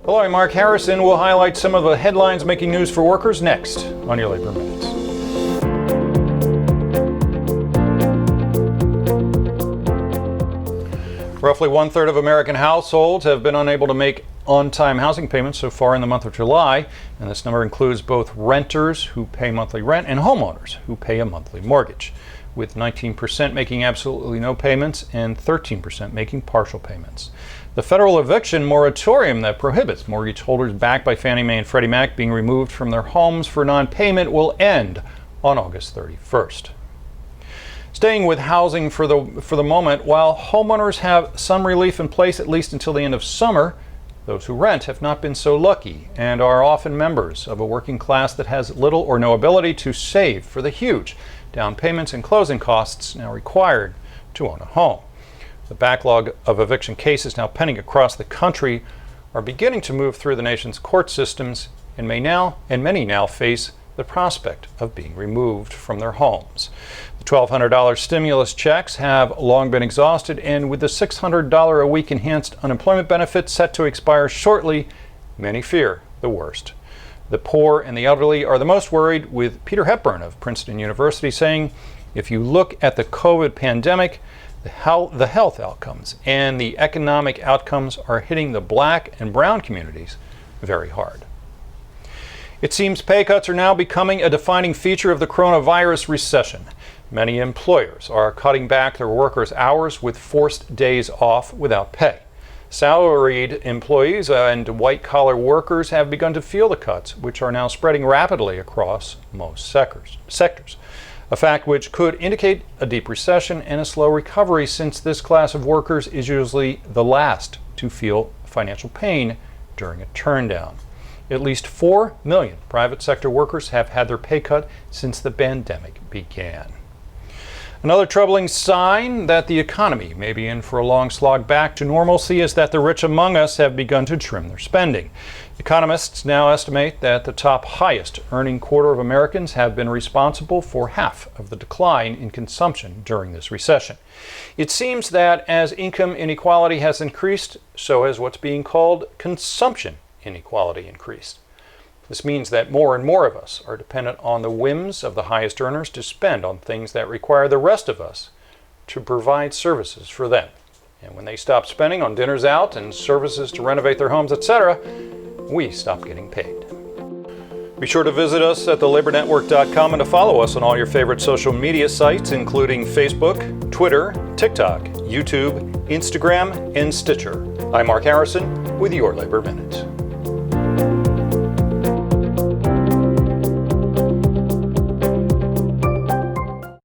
Hello, I'm Mark Harrison. We'll highlight some of the headlines making news for workers next on your Labor Minutes. Roughly 1/3 of American households have been unable to make on-time housing payments so far in the month of July, and this number includes both renters who pay monthly rent and homeowners who pay a monthly mortgage, with 19% making absolutely no payments and 13% making partial payments. The federal eviction moratorium that prohibits mortgage holders backed by Fannie Mae and Freddie Mac being removed from their homes for non-payment will end on August 31st. Staying with housing for the moment, while homeowners have some relief in place at least until the end of summer, those who rent have not been so lucky and are often members of a working class that has little or no ability to save for the huge down payments and closing costs now required to own a home. The backlog of eviction cases now pending across the country are beginning to move through the nation's court systems and many now face the prospect of being removed from their homes. The $1,200 stimulus checks have long been exhausted, and with the $600 a week enhanced unemployment benefit set to expire shortly, many fear the worst. The poor and the elderly are the most worried, with Peter Hepburn of Princeton University saying, if you look at the COVID pandemic, the health outcomes and the economic outcomes are hitting the black and brown communities very hard. It seems pay cuts are now becoming a defining feature of the coronavirus recession. Many employers are cutting back their workers' hours with forced days off without pay. Salaried employees and white-collar workers have begun to feel the cuts, which are now spreading rapidly across most sectors. A fact which could indicate a deep recession and a slow recovery, since this class of workers is usually the last to feel financial pain during a turndown. At least 4 million private sector workers have had their pay cut since the pandemic began. Another troubling sign that the economy may be in for a long slog back to normalcy is that the rich among us have begun to trim their spending. Economists now estimate that the top highest earning quarter of Americans have been responsible for half of the decline in consumption during this recession. It seems that as income inequality has increased, so has what's being called consumption inequality increased. This means that more and more of us are dependent on the whims of the highest earners to spend on things that require the rest of us to provide services for them. And when they stop spending on dinners out and services to renovate their homes, etc., we stop getting paid. Be sure to visit us at thelabornetwork.com and to follow us on all your favorite social media sites, including Facebook, Twitter, TikTok, YouTube, Instagram, and Stitcher. I'm Mark Harrison with your Labor Minute.